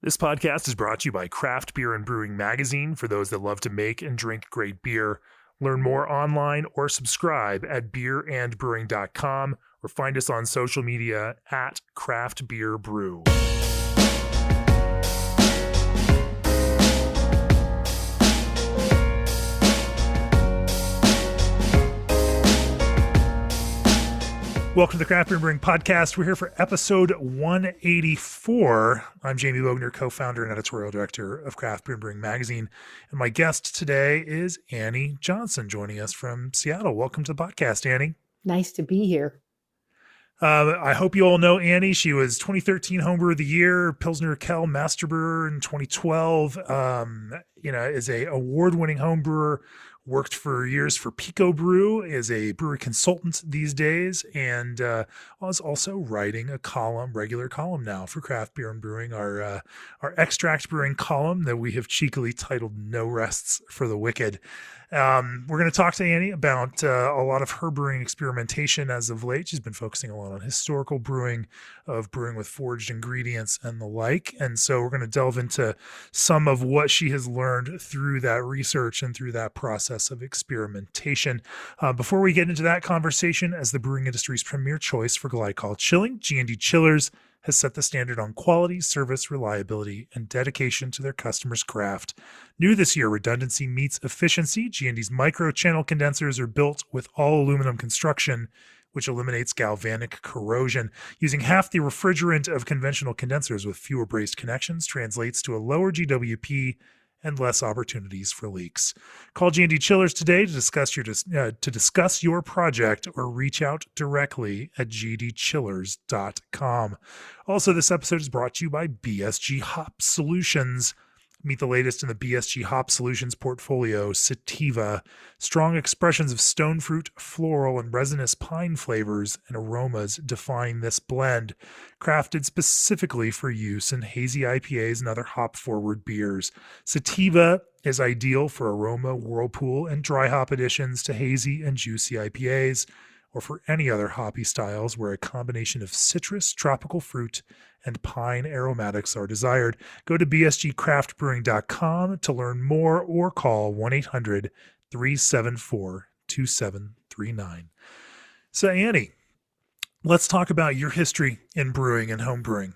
This podcast is brought to you by Craft Beer and Brewing Magazine for those that love to make and drink great beer. Learn more online or subscribe at beerandbrewing.com or find us on social media at Craft Beer Brew. Welcome to the Craft Beer and Brewing Podcast. We're here for episode 184. I'm Jamie Bogner, co-founder and editorial director of Craft Beer and Brewing Magazine. And my guest today is Annie Johnson, joining us from Seattle. Welcome to the podcast, Annie. Nice to be here. I hope you all know Annie. She was 2013 Homebrewer of the Year, Pilsner Kell Master Brewer in 2012. Is a award-winning homebrewer. Worked for years for Pico Brew, is a brewery consultant these days, and was also writing a regular column now for Craft Beer and Brewing, our extract brewing column that we have cheekily titled No Rests for the Wicked. We're going to talk to Annie about a lot of her brewing experimentation as of late. She's been focusing a lot on historical brewing, of brewing with foraged ingredients and the like. And so we're going to delve into some of what she has learned through that research and through that process of experimentation. Before we get into that conversation, as the brewing industry's premier choice for glycol chilling, G&D Chillers has set the standard on quality, service, reliability, and dedication to their customers' craft. New this year, redundancy meets efficiency. G&D's micro-channel condensers are built with all aluminum construction, which eliminates galvanic corrosion. Using half the refrigerant of conventional condensers with fewer brazed connections translates to a lower GWP and less opportunities for leaks. Call G&D Chillers today to discuss your project, or reach out directly at gdchillers.com. Also, this episode is brought to you by BSG Hop Solutions. Meet the latest in the BSG Hop Solutions portfolio: sativa, strong expressions of stone fruit, floral, and resinous pine flavors and aromas define this blend, crafted specifically for use in hazy IPAs and other hop-forward beers. Sativa is ideal for aroma, whirlpool, and dry hop additions to hazy and juicy IPAs, or for any other hoppy styles where a combination of citrus, tropical fruit, and pine aromatics are desired. Go to bsgcraftbrewing.com to learn more, or call 1-800-374-2739. So, Annie, let's talk about your history in brewing and home brewing.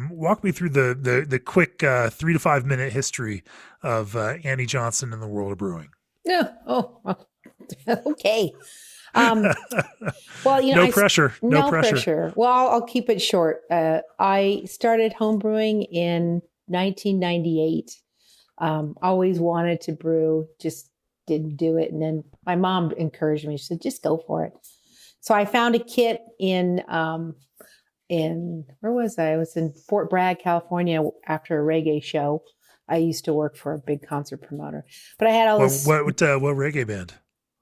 Walk me through the quick 3 to 5 minute history of Annie Johnson in the world of brewing. Okay. No pressure. Well, I'll keep it short. I started home brewing in 1998. Always wanted to brew, just didn't do it. And then my mom encouraged me. She said, just go for it. So I found a kit in where was I? I was in Fort Bragg, California, after a reggae show. I used to work for a big concert promoter, but I had all this. What reggae band?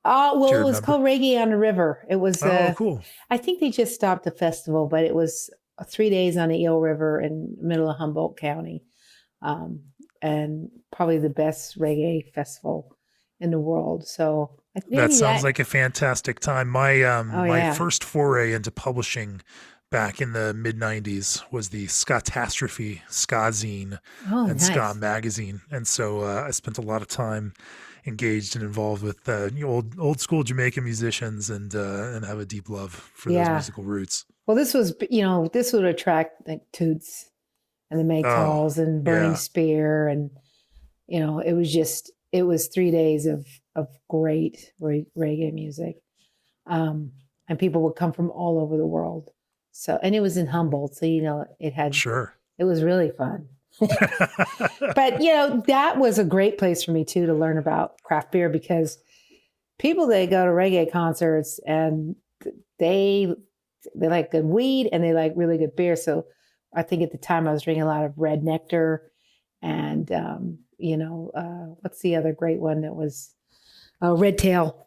It was called Reggae on the River. It was cool. I think they just stopped the festival, but it was 3 days on the Eel River in the middle of Humboldt County, and probably the best reggae festival in the world. So I think that sounds like a fantastic time. My first foray into publishing back in the mid-90s was the Scatastrophe Ska Zine and nice. Ska Magazine. And so I spent a lot of time engaged and involved with old school Jamaican musicians and have a deep love for those musical roots. Well, this would attract like Toots and the Maytals and Burning Spear. And, it was 3 days of great reggae music. And people would come from all over the world. So, and it was in Humboldt. So, it was really fun. But that was a great place for me too to learn about craft beer, because people, they go to reggae concerts and they like good weed and they like really good beer. So I think at the time I was drinking a lot of Red Nectar and what's the other great one that was Red Tail?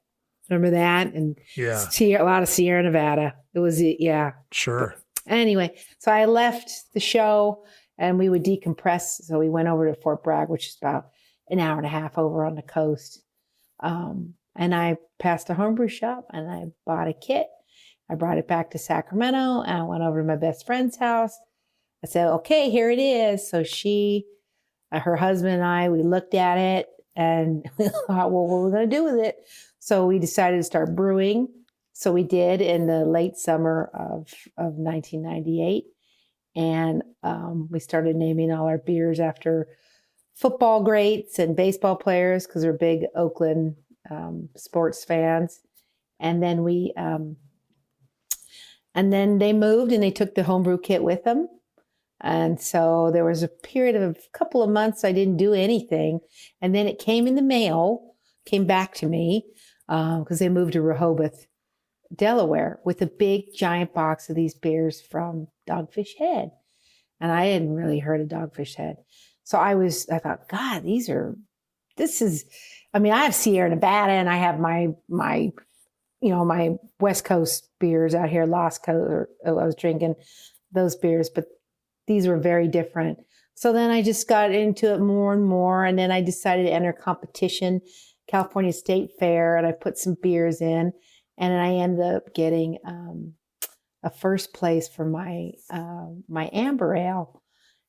Remember that? And a lot of Sierra Nevada. It was sure. But anyway, so I left the show. And we would decompress. So we went over to Fort Bragg, which is about an hour and a half over on the coast. And I passed a homebrew shop and I bought a kit. I brought it back to Sacramento and I went over to my best friend's house. I said, okay, here it is. So her husband and I, we looked at it and we thought, well, what are we going to do with it? So we decided to start brewing. So we did in the late summer of 1998. And we started naming all our beers after football greats and baseball players because we're big Oakland sports fans. And then and then they moved and they took the homebrew kit with them. And so there was a period of a couple of months I didn't do anything. And then it came in the mail, came back to me because they moved to Rehoboth, Delaware, with a big giant box of these beers from Dogfish Head. And I hadn't really heard of Dogfish Head. So I thought, God, I have Sierra Nevada and I have my West Coast beers out here, Lost Coast, I was drinking those beers, but these were very different. So then I just got into it more and more. And then I decided to enter competition, California State Fair, and I put some beers in. And I ended up getting a first place for my amber ale.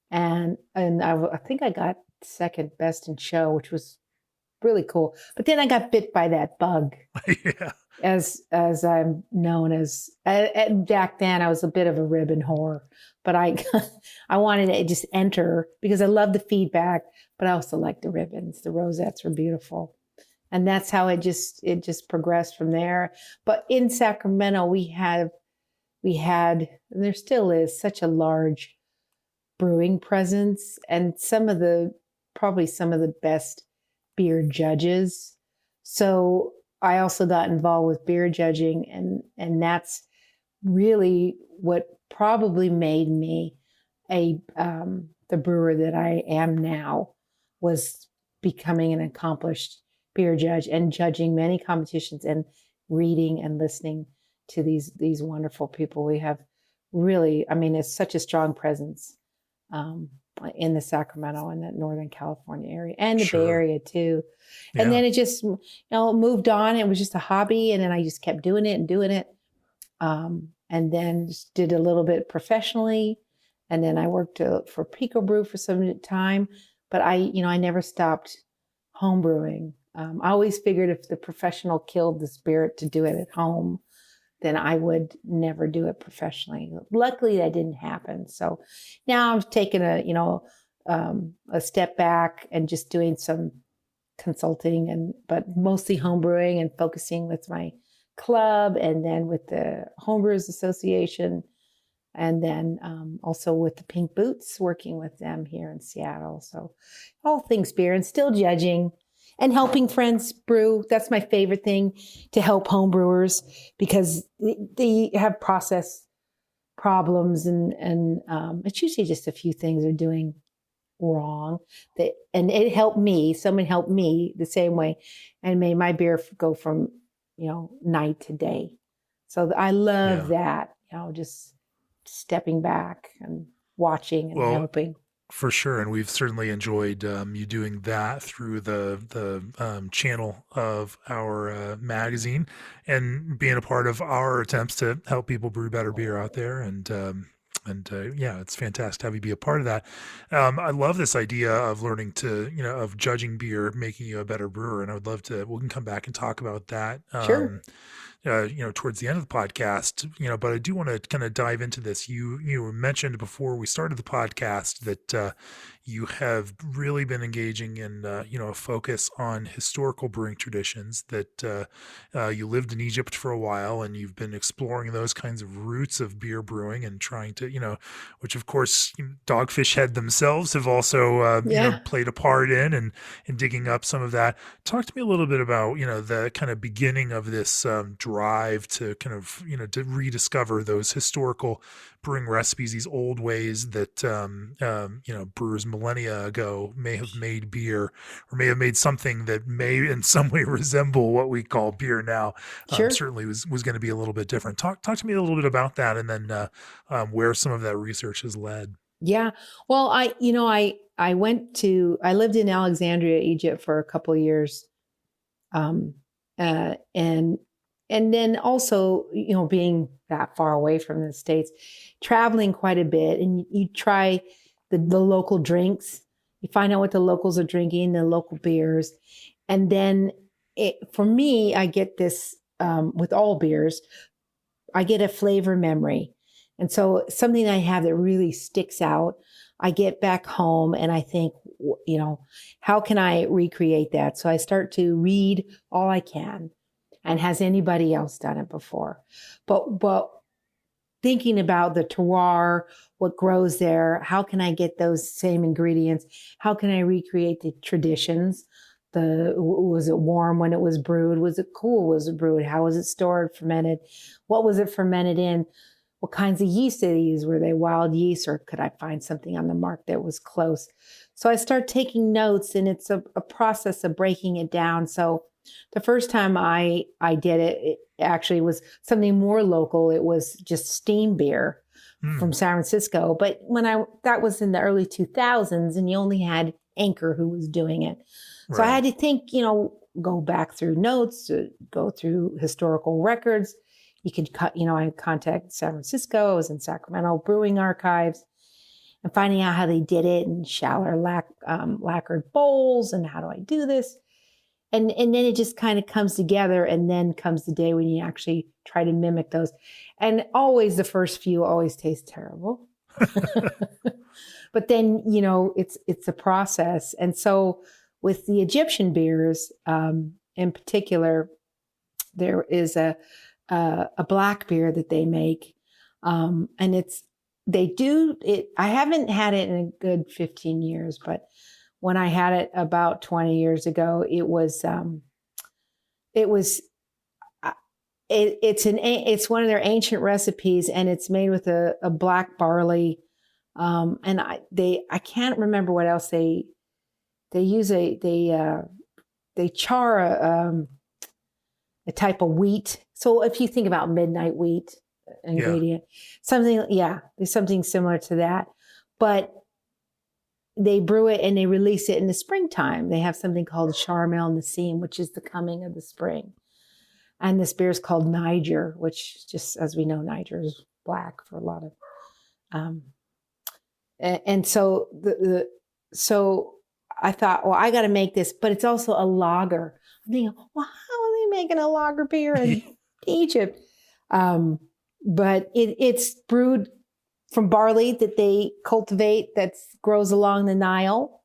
And I think I got second best in show, which was really cool. But then I got bit by that bug. Yeah. As I'm known as. Back then, I was a bit of a ribbon whore, but I wanted to just enter because I love the feedback, but I also like the ribbons. The rosettes were beautiful. And that's how it just progressed from there. But in Sacramento, we had, and there still is, such a large brewing presence and probably some of the best beer judges. So I also got involved with beer judging, and that's really what probably made me the brewer that I am now, was becoming an accomplished beer judge and judging many competitions and reading and listening to these wonderful people. We have really, it's such a strong presence in the Sacramento and that Northern California area and the Bay Area too. Yeah. And then it just, moved on. It was just a hobby. And then I just kept doing it. And then just did a little bit professionally. And then I worked for Pico Brew for some time, but I never stopped home brewing. I always figured if the professional killed the spirit to do it at home, then I would never do it professionally. Luckily, that didn't happen. So now I'm taking a step back and just doing some consulting but mostly home brewing and focusing with my club and then with the Homebrewers Association. And then also with the Pink Boots, working with them here in Seattle. So all things beer and still judging and helping friends brew. That's my favorite thing, to help home brewers, because they have process problems and it's usually just a few things they're doing wrong. And it helped me. Someone helped me the same way and made my beer go from, night to day. So I love that, just stepping back and watching and helping. For sure, and we've certainly enjoyed you doing that through the channel of our magazine and being a part of our attempts to help people brew better beer out there. And it's fantastic to have you be a part of that. I love this idea of learning to, of judging beer, making you a better brewer, and I would love to. We can come back and talk about that. Sure. Towards the end of the podcast, but I do want to kind of dive into this. You mentioned before we started the podcast that you have really been engaging in, a focus on historical brewing traditions, that you lived in Egypt for a while and you've been exploring those kinds of roots of beer brewing and trying to, which of course Dogfish Head themselves have also, played a part in and digging up some of that. Talk to me a little bit about, the kind of beginning of this drive to kind of, to rediscover those historical brewing recipes, these old ways that, brewers millennia ago may have made beer or may have made something that may in some way resemble what we call beer now. Sure. Certainly was going to be a little bit different. Talk to me a little bit about that, and then where some of that research has led. Yeah. Well, I lived in Alexandria, Egypt for a couple of years. And and then also, being that far away from the States, traveling quite a bit, and you try the local drinks. You find out what the locals are drinking, the local beers. And then for me, I get this with all beers, I get a flavor memory. And so something I have that really sticks out, I get back home and I think, how can I recreate that? So I start to read all I can. And has anybody else done it before? But thinking about the terroir, what grows there, how can I get those same ingredients? How can I recreate the traditions? Was it warm when it was brewed? Was it cool? Was it brewed? How was it stored, fermented? What was it fermented in? What kinds of yeast did they use? Were they wild yeast, or could I find something on the market that was close? So I start taking notes, and it's a process of breaking it down. So the first time I did it, it actually was something more local. It was just steam beer from San Francisco. But that was in the early 2000s, and you only had Anchor who was doing it. So I had to think, go back through notes, go through historical records. You could I contact San Francisco. I was in Sacramento Brewing Archives, and finding out how they did it, and Schaller lacquered bowls, and how do I do this? And then it just kind of comes together, and then comes the day when you actually try to mimic those. And always the first few always taste terrible. But then, it's a process. And so with the Egyptian beers, in particular, there is a black beer that they make. And they do it. I haven't had it in a good 15 years, but when I had it about 20 years ago, it's one of their ancient recipes, and it's made with a black barley. And I can't remember what else they use. They char a type of wheat. So if you think about midnight wheat ingredient, there's something similar to that, but they brew it and they release it in the springtime. They have something called Charmel Nassim, which is the coming of the spring. And this beer is called Niger, which, just as we know, Niger is black for a lot of. And so so I thought, well, I got to make this, but it's also a lager. I'm thinking, well, how are they making a lager beer in Egypt? But it's brewed from barley that they cultivate that grows along the Nile.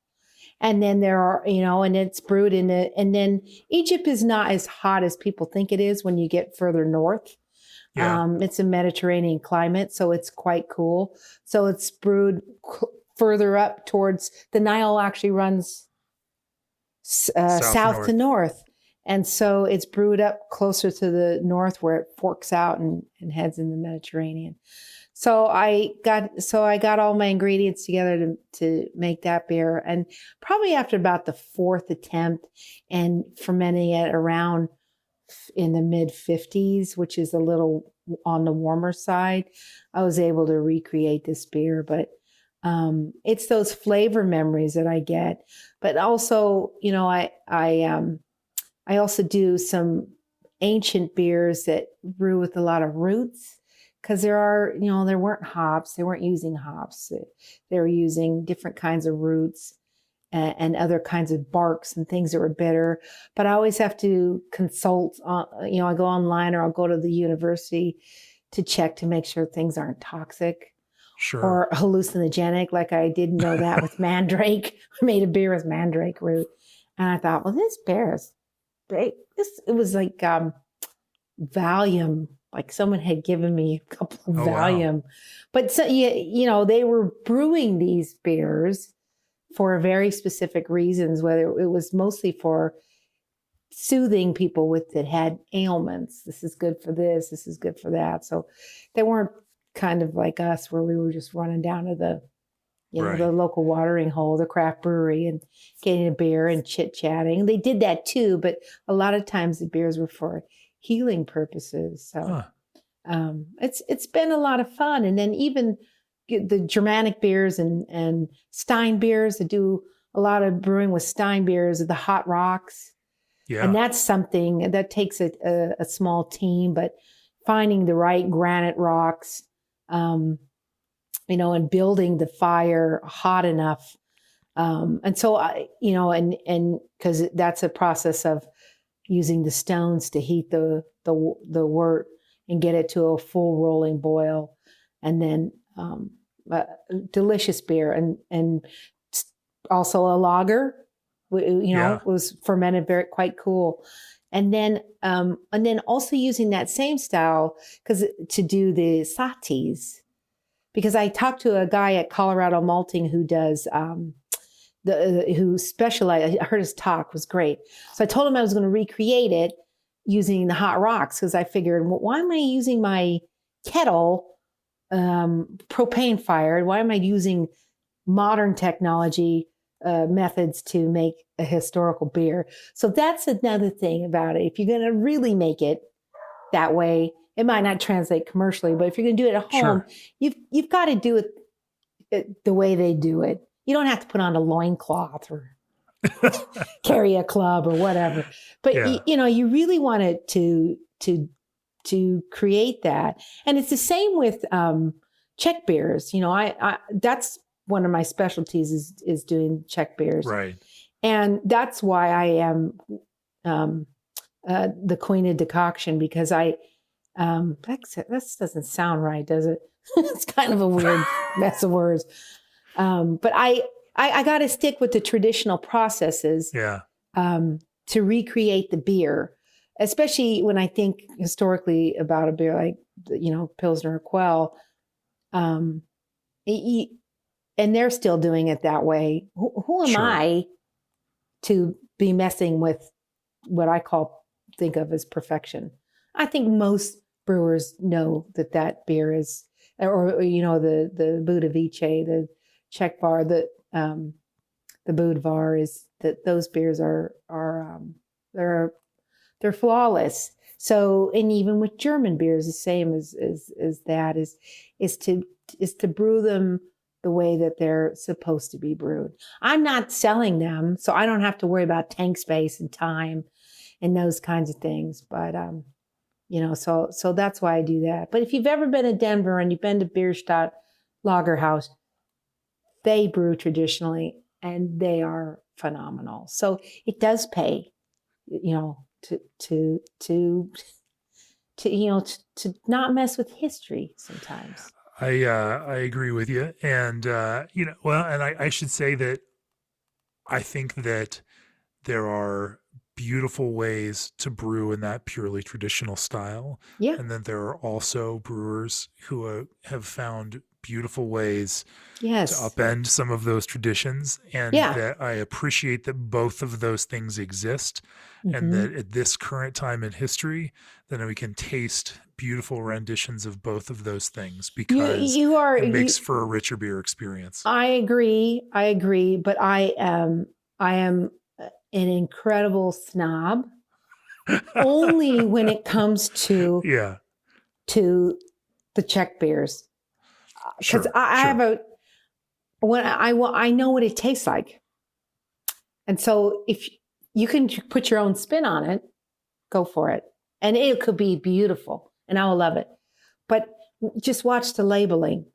And then there are, and it's brewed and then Egypt is not as hot as people think it is when you get further north. Yeah. It's a Mediterranean climate, so it's quite cool. So it's brewed further up towards the Nile. Actually runs south to north. And so it's brewed up closer to the north, where it forks out and heads in the Mediterranean. So I got all my ingredients together to make that beer. And probably after about the fourth attempt and fermenting it around in the mid 50s, which is a little on the warmer side, I was able to recreate this beer. But it's those flavor memories that I get. But also, I also do some ancient beers that brew with a lot of roots, because there weren't hops. They weren't using hops. They were using different kinds of roots and other kinds of barks and things that were bitter. But I always have to consult on, I go online, or I'll go to the university to check to make sure things aren't toxic or hallucinogenic. Like I didn't know that with mandrake. I made a beer with mandrake root. And I thought, well, this beer is great. It was like Valium. Like someone had given me a couple of Valium. Wow. But so, they were brewing these beers for very specific reasons, whether it was mostly for soothing people that had ailments. This is good for this. This is good for that. So they weren't kind of like us, where we were just running down to the local watering hole, the craft brewery, and getting a beer and chit-chatting. They did that too, but a lot of times the beers were for healing purposes. So it's been a lot of fun. And then even the Germanic beers and Stein beers, that do a lot of brewing with Stein beers, the hot rocks. And that's something that takes a small team, but finding the right granite rocks, and building the fire hot enough. And so and because that's a process of using the stones to heat the wort and get it to a full rolling boil, and then delicious beer, and also a lager, was fermented quite cool. And then also using that same style to do the satés, because I talked to a guy at Colorado Malting who does who specialized. I heard his talk was great, so I told him I was going to recreate it using the hot rocks, because I figured, well, why am I using my kettle propane fired? Why am I using modern technology methods to make a historical beer? So that's another thing about it. If you're going to really make it that way, it might not translate commercially, but if you're going to do it at home, you've got to do it the way they do it. You don't have to put on a loincloth or carry a club or whatever. But you really want it to create that. And it's the same with Czech beers. I that's one of my specialties is doing Czech beers. Right. And that's why I am the queen of decoction, because that doesn't sound right, does it? It's kind of a weird mess of words. But I got to stick with the traditional processes to recreate the beer, especially when I think historically about a beer like, Pilsner or Quell. And they're still doing it that way. Who am I to be messing with what I think of as perfection? I think most brewers know that beer is, or the Budovice, the Czech bar, the Budvar, is that those beers are they're flawless. So, and even with German beers, the same as that is to brew them the way that they're supposed to be brewed. I'm not selling them, so I don't have to worry about tank space and time and those kinds of things. But so that's why I do that. But if you've ever been to Denver and you've been to Bierstadt Lagerhaus, they brew traditionally and they are phenomenal. So it does pay, to not mess with history sometimes. I agree with you. And, and I should say that I think that there are beautiful ways to brew in that purely traditional style. Yeah. And then there are also brewers who have found beautiful ways to upend some of those traditions. And that I appreciate that both of those things exist. Mm-hmm. And that at this current time in history, then we can taste beautiful renditions of both of those things, because it makes for a richer beer experience. I agree. But I am an incredible snob only when it comes to the Czech beers. Because I know what it tastes like. And so if you can put your own spin on it, go for it. And it could be beautiful and I will love it. But just watch the labeling.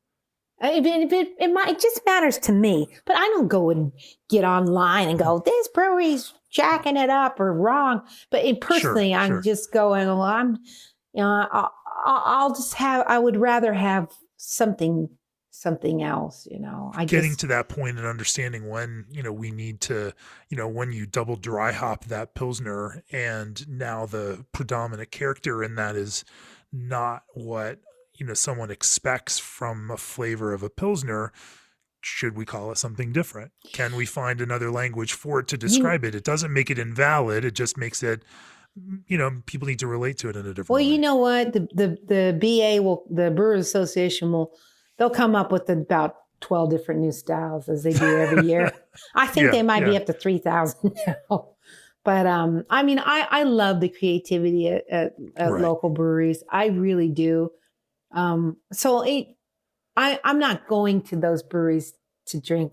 It just matters to me, but I don't go and get online and go, this brewery's jacking it up or wrong. But personally, I'm just going, well, I would rather have something else, Getting to that point and understanding when, we need to, when you double dry hop that Pilsner and now the predominant character in that is not what, someone expects from a flavor of a Pilsner. Should we call it something different? Can we find another language for it to describe it? It doesn't make it invalid. It just makes it, people need to relate to it in a different way. Well, you know what? The the Brewers Association they'll come up with about 12 different new styles as they do every year. I think they might be up to 3,000 now. But I love the creativity at local breweries. I really do. So I'm not going to those breweries to drink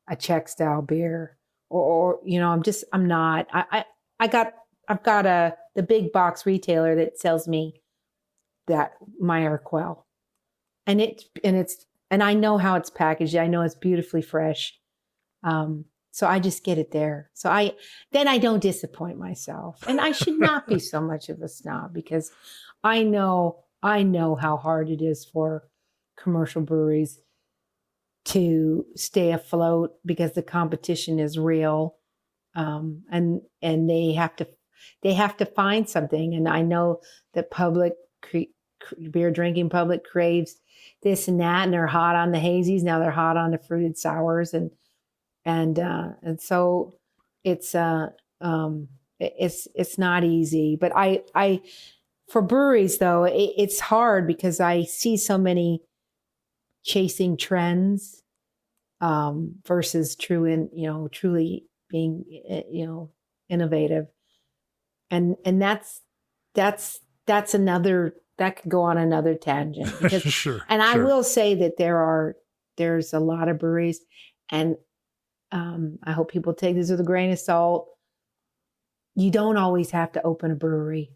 a Czech style beer or I'm not. I got I've got the big box retailer that sells me that Meyer Quell, and I know how it's packaged. I know it's beautifully fresh. So I just get it there. So I don't disappoint myself, and I should not be so much of a snob, because I know how hard it is for commercial breweries to stay afloat, because the competition is real, and they have to find something. And I know that beer drinking public craves this and that, and they're hot on the hazies. Now they're hot on the fruited sours, and so it's not easy. But I for breweries though, it's hard, because I see so many chasing trends versus truly being innovative, and that's another, that could go on another tangent, because sure. I will say that there's a lot of breweries, and I hope people take this with a grain of salt. You don't always have to open a brewery.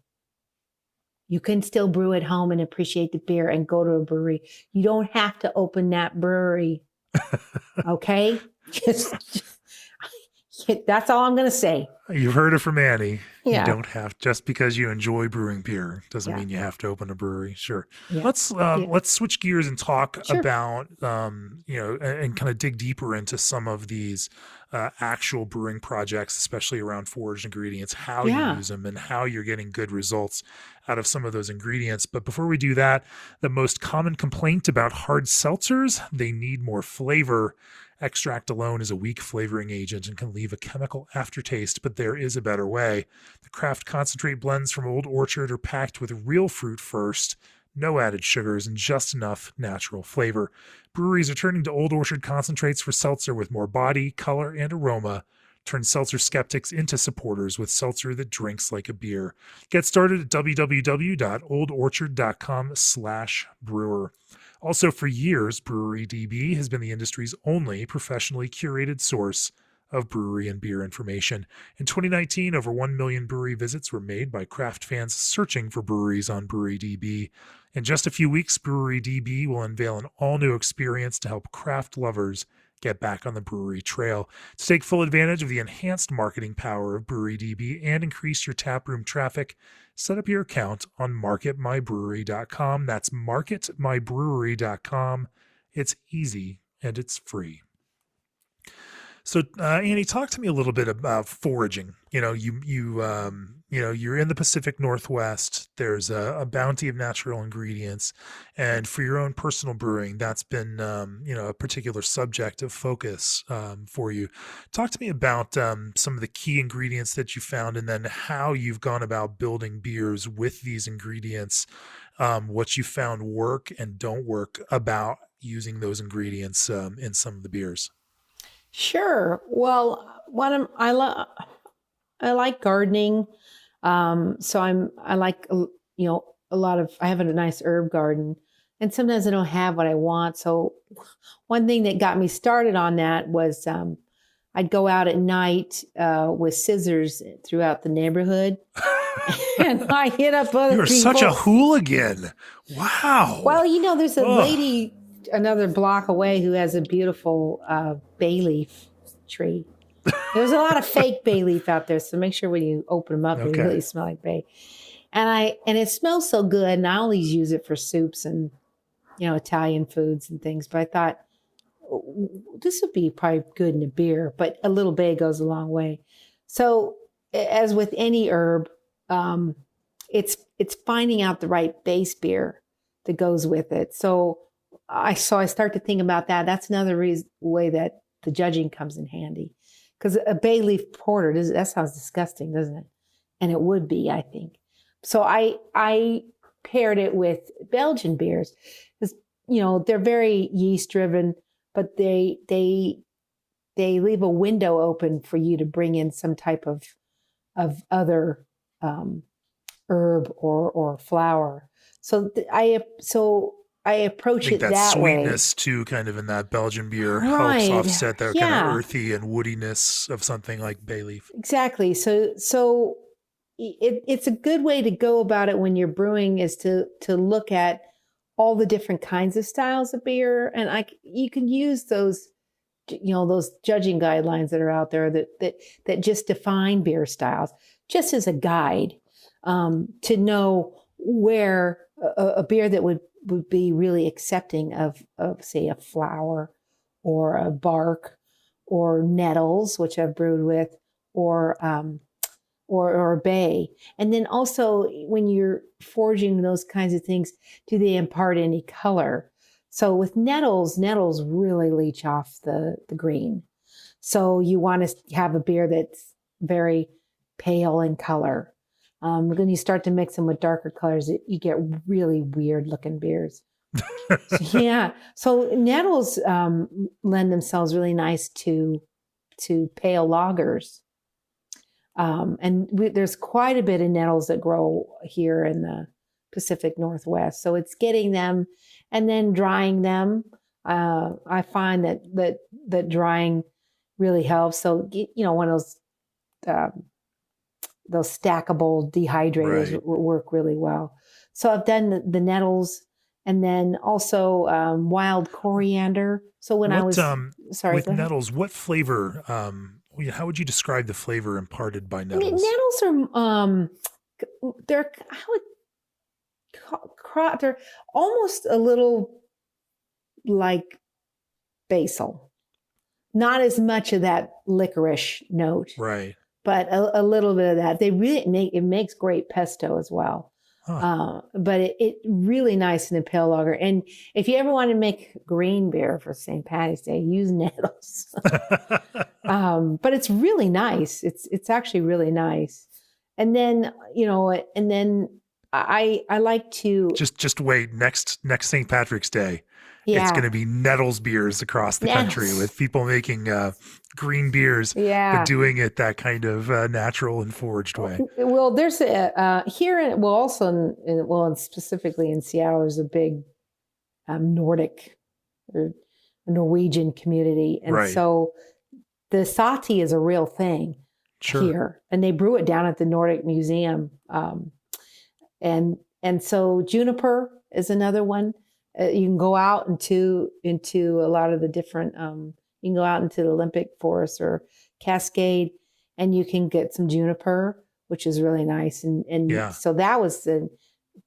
You can still brew at home and appreciate the beer and go to a brewery. You don't have to open that brewery. Okay? Just that's all I'm going to say. You've heard it from Annie. Yeah. You don't have, just because you enjoy brewing beer doesn't mean you have to open a brewery. Sure. Yeah. Let's switch gears and talk about, and kind of dig deeper into some of these actual brewing projects, especially around foraged ingredients, how you use them and how you're getting good results out of some of those ingredients. But before we do that, the most common complaint about hard seltzers, they need more flavor. Extract alone is a weak flavoring agent and can leave a chemical aftertaste, but there is a better way. The craft concentrate blends from Old Orchard are packed with real fruit first, no added sugars, and just enough natural flavor. Breweries are turning to Old Orchard concentrates for seltzer with more body, color, and aroma. Turn seltzer skeptics into supporters with seltzer that drinks like a beer. Get started at www.oldorchard.com/brewer. Also, for years, Brewery DB has been the industry's only professionally curated source of brewery and beer information. In 2019, over 1 million brewery visits were made by craft fans searching for breweries on Brewery DB. In just a few weeks, Brewery DB will unveil an all-new experience to help craft lovers get back on the brewery trail. To take full advantage of the enhanced marketing power of Brewery DB and increase your taproom traffic, set up your account on marketmybrewery.com. That's marketmybrewery.com. It's easy and it's free. So, Annie, talk to me a little bit about foraging. You're in the Pacific Northwest. There's a bounty of natural ingredients, and for your own personal brewing, that's been, a particular subject of focus for you. Talk to me about some of the key ingredients that you found, and then how you've gone about building beers with these ingredients. What you found work and don't work about using those ingredients in some of the beers. Sure. Well, I like gardening. So I like, a lot of, I have a nice herb garden, and sometimes I don't have what I want. So one thing that got me started on that was, I'd go out at night, with scissors throughout the neighborhood and I hit up other people. You're such a hooligan. Wow. Well, there's a lady another block away who has a beautiful bay leaf tree. There's a lot of fake bay leaf out there, so make sure when you open them up, they really smell like bay. And it smells so good, and I always use it for soups and Italian foods and things. But I thought this would be probably good in a beer, but a little bay goes a long way. So as with any herb, it's finding out the right base beer that goes with it. So I start to think about that. That's another way that the judging comes in handy, because a bay leaf porter, that sounds disgusting, doesn't it? And it would be, I think. So I paired it with Belgian beers, because they're very yeast driven, but they leave a window open for you to bring in some type of other herb or flower. So I approach it that way. That sweetness too, kind of in that Belgian beer, helps offset that kind of earthy and woodiness of something like bay leaf. Exactly. So it's a good way to go about it when you're brewing, is to look at all the different kinds of styles of beer, and you can use those, those judging guidelines that are out there that just define beer styles, just as a guide, to know where a beer that would be really accepting of say a flower or a bark or nettles, which I've brewed with, or a bay. And then also when you're foraging those kinds of things, do they impart any color? So with nettles really leach off the green. So you want to have a beer that's very pale in color. When you start to mix them with darker colors, you get really weird looking beers. Yeah. So nettles lend themselves really nice to pale lagers. There's quite a bit of nettles that grow here in the Pacific Northwest. So it's getting them and then drying them. I find that drying really helps. So, one of those stackable dehydrators work really well. So I've done the nettles, and then also wild coriander. So when I was sorry, with nettles, what flavor? How would you describe the flavor imparted by nettles? Nettles are they're they're almost a little like basil, not as much of that licorice note, right? But a little bit of that. They really makes great pesto as well. Huh. But it really nice in a pale lager. And if you ever want to make green beer for St. Patty's Day, use nettles. But it's really nice. It's actually really nice. And then, I like to just wait, next St. Patrick's Day. Yeah. It's going to be nettles beers across the country with people making green beers, but doing it that kind of natural and foraged way. Well, there's specifically in Seattle, there's a big Nordic or Norwegian community. And so the sati is a real thing here, and they brew it down at the Nordic Museum. And so juniper is another one. You can go out into a lot of the different, you can go out into the Olympic Forest or Cascade, and you can get some juniper, which is really nice. And so that was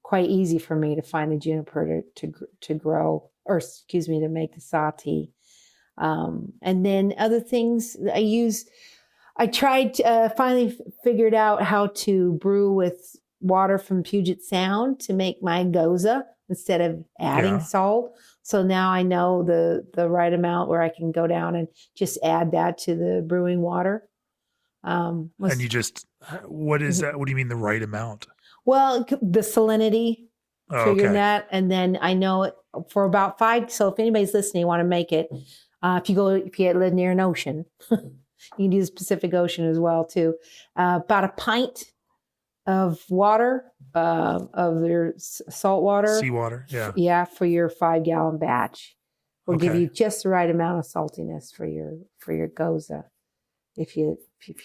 quite easy for me to find the juniper to grow, or excuse me, to make the sati. And then other things I tried finally figured out how to brew with water from Puget Sound to make my goza instead of adding salt. So now I know the right amount where I can go down and just add that to the brewing water. And you just, what is that? What do you mean the right amount? Well, the salinity, figuring that. And then I know it for about 5. So if anybody's listening, want to make it, if you live near an ocean, you can use Pacific Ocean as well too. About a pint of water, of your salt water, seawater, for your 5-gallon batch, will give you just the right amount of saltiness for your goza, if you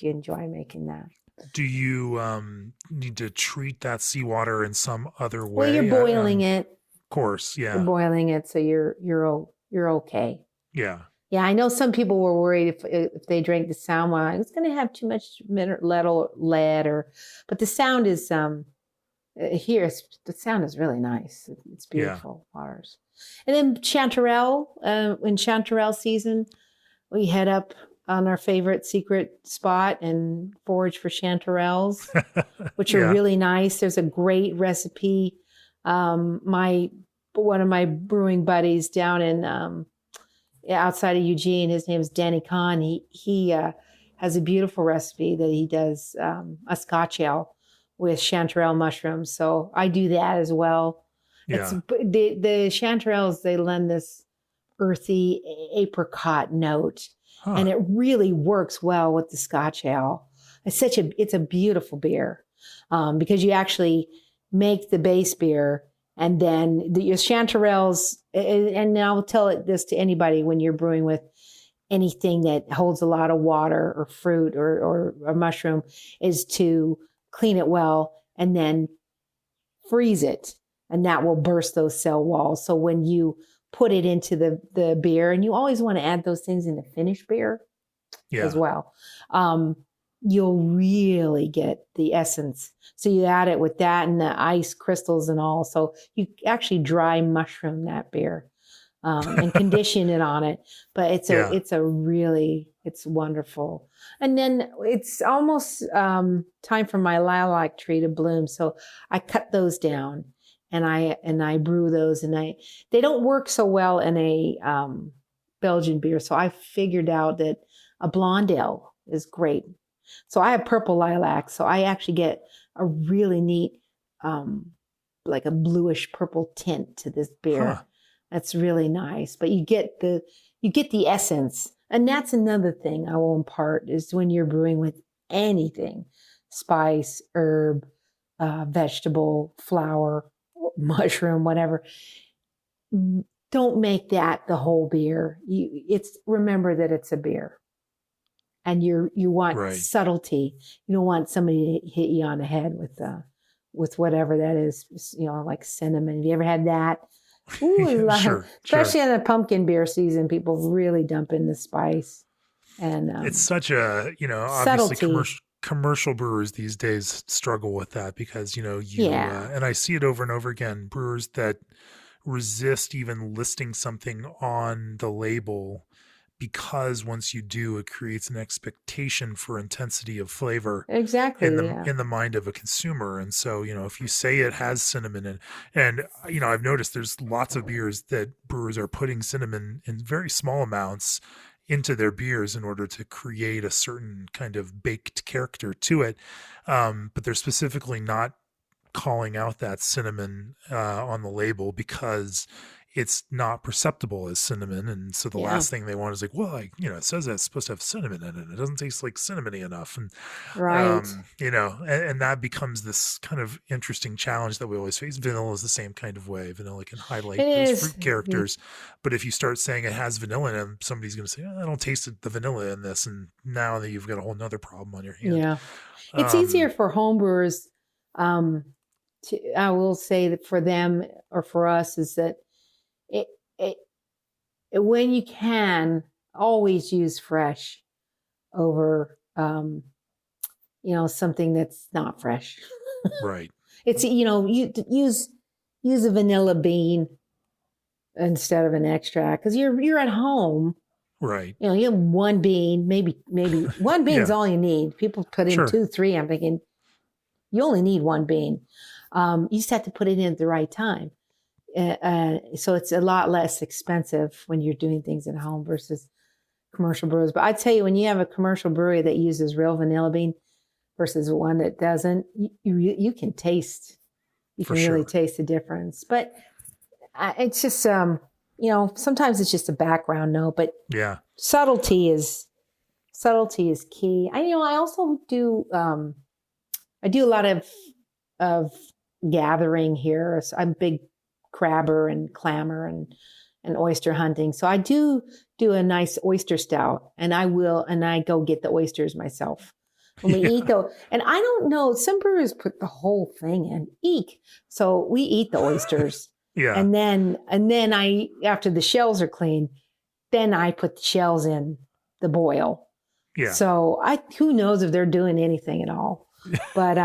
enjoy making that. Do you need to treat that seawater in some other way? Well, you're boiling it. Of course, yeah. You're boiling it, so you're okay. Yeah. Yeah, I know some people were worried if they drank the sound wine, it's going to have too much lead, but the sound is here. The sound is really nice. It's beautiful waters. And then chanterelle, in chanterelle season, we head up on our favorite secret spot and forage for chanterelles, which are really nice. There's a great recipe. One of my brewing buddies down in outside of Eugene, his name is Danny Kahn. He has a beautiful recipe that he does, a Scotch ale with chanterelle mushrooms. So I do that as well. Yeah. The chanterelles, they lend this earthy apricot note, and it really works well with the Scotch ale. It's a beautiful beer, because you actually make the base beer, and then your chanterelles, and I'll tell this to anybody when you're brewing with anything that holds a lot of water or fruit or a mushroom, is to clean it well, and then freeze it, and that will burst those cell walls. So when you put it into the beer, and you always want to add those things in the finished beer as well, you'll really get the essence. So you add it with that and the ice crystals and all. So you actually dry mushroom that beer and condition it on it. But it's wonderful. And then it's almost time for my lilac tree to bloom. So I cut those down and I brew those, and they don't work so well in a Belgian beer. So I figured out that a blonde ale is great. So I have purple lilac. So I actually get a really neat, like a bluish purple tint to this beer. Huh. That's really nice. But you get the essence. And that's another thing I will impart is when you're brewing with anything, spice, herb, vegetable, flower, mushroom, whatever. Don't make that the whole beer. Remember that it's a beer. And you want subtlety. You don't want somebody to hit you on the head with whatever that is, like cinnamon. Have you ever had that? Ooh, especially in the pumpkin beer season, people really dump in the spice. And it's such a, obviously commercial brewers these days struggle with that because, and I see it over and over again, brewers that resist even listing something on the label because once you do, it creates an expectation for intensity of flavor in the mind of a consumer. And so, if you say it has cinnamon in, and I've noticed there's lots of beers that brewers are putting cinnamon in very small amounts into their beers in order to create a certain kind of baked character to it. But they're specifically not calling out that cinnamon on the label because it's not perceptible as cinnamon. And so the last thing they want is like, well, it says that it's supposed to have cinnamon in it. It doesn't taste like cinnamony enough. And, and that becomes this kind of interesting challenge that we always face. Vanilla is the same kind of way. Vanilla can highlight those fruit characters. But if you start saying it has vanilla in it, somebody's going to say, I don't taste the vanilla in this. And now that you've got a whole nother problem on your hand. Yeah. It's easier for homebrewers. I will say that for them or for us is that when you can, always use fresh over something that's not fresh. Right. It's you use a vanilla bean instead of an extract because you're at home. Right. You have one bean, maybe one bean's all you need. People put in 2, 3. I'm thinking you only need one bean. You just have to put it in at the right time. So it's a lot less expensive when you're doing things at home versus commercial brewers. But I tell you, when you have a commercial brewery that uses real vanilla bean versus one that doesn't, you can taste, really taste the difference. But it's just, sometimes it's just a background note. But subtlety is key. I also do. I do a lot of gathering here. So I'm a big crabber and clammer and oyster hunting. So I do a nice oyster stout, and I go get the oysters myself. When we eat and I don't know, some brewers put the whole thing in. Eek. So we eat the oysters. And then after the shells are clean, then I put the shells in the boil. Yeah. So who knows if they're doing anything at all. But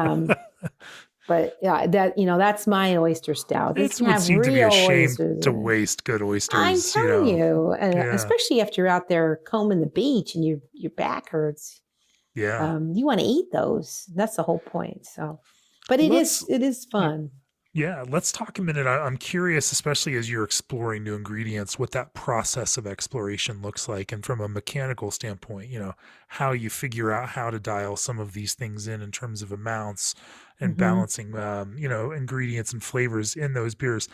But yeah, that's my oyster stout. It would seem to be a shame to waste good oysters. I'm telling you, especially if you're out there combing the beach and your back hurts. Yeah, you want to eat those. That's the whole point. So, but it is fun. Yeah, let's talk a minute. I'm curious, especially as you're exploring new ingredients, what that process of exploration looks like. And from a mechanical standpoint, how you figure out how to dial some of these things in terms of amounts and balancing, ingredients and flavors in those beers.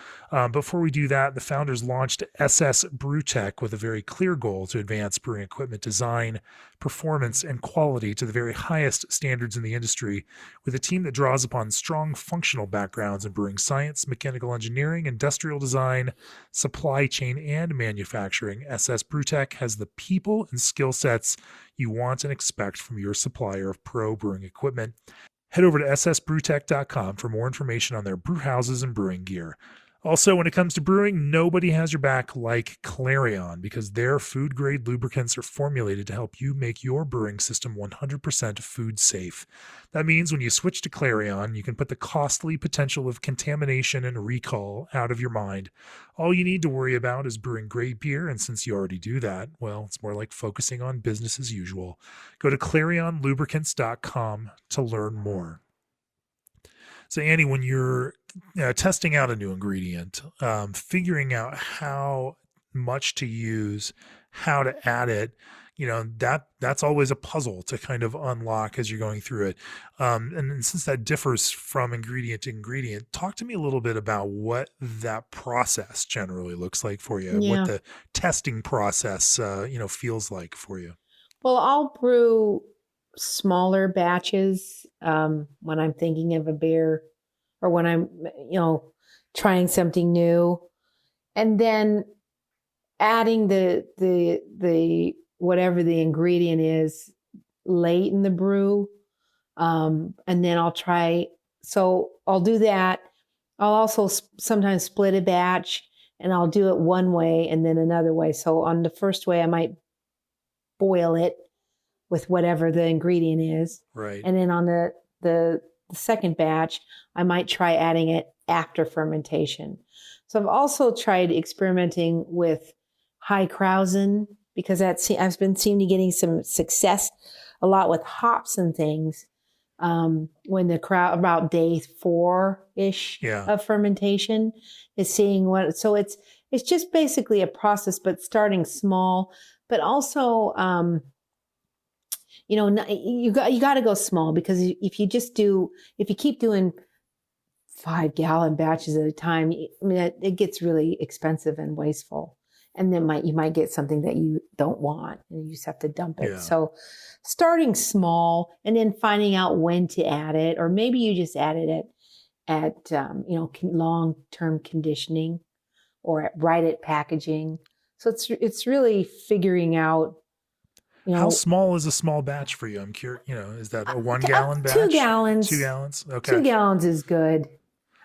Before we do that, the founders launched SS BrewTech with a very clear goal to advance brewing equipment design, performance, and quality to the very highest standards in the industry, with a team that draws upon strong functional backgrounds in brewing science, mechanical engineering, industrial design, supply chain, and manufacturing. SS BrewTech has the people and skill sets you want and expect from your supplier of pro brewing equipment. Head over to ssbrewtech.com for more information on their brew houses and brewing gear. Also, when it comes to brewing, nobody has your back like Clarion because their food grade lubricants are formulated to help you make your brewing system 100% food safe. That means when you switch to Clarion, you can put the costly potential of contamination and recall out of your mind. All you need to worry about is brewing great beer, and since you already do that, well, it's more like focusing on business as usual. Go to clarionlubricants.com to learn more. So, Annie, when you're testing out a new ingredient, figuring out how much to use, how to add it, that's always a puzzle to kind of unlock as you're going through it. And since that differs from ingredient to ingredient, talk to me a little bit about what that process generally looks like for you, what the testing process, feels like for you. Well, I'll brew smaller batches when I'm thinking of a beer or when I'm, trying something new, and then adding the whatever the ingredient is late in the brew, and then I'll do that. I'll also sometimes split a batch, and I'll do it one way and then another way. So on the first way, I might boil it with whatever the ingredient is. Right. And then on the second batch, I might try adding it after fermentation. So I've also tried experimenting with high Krausen because I've been seeming to getting some success a lot with hops and things. When about day 4-ish of fermentation is seeing so it's just basically a process, but starting small, but also, you got to go small because if you keep doing 5-gallon batches at a time, it gets really expensive and wasteful. And then you might get something that you don't want and you just have to dump it. Yeah. So starting small and then finding out when to add it, or maybe you just add it at long-term conditioning or right at packaging. So it's really figuring out, how small is a small batch for you? I'm curious, is that a 1-gallon batch? 2 gallons. 2 gallons. Okay. 2 gallons is good.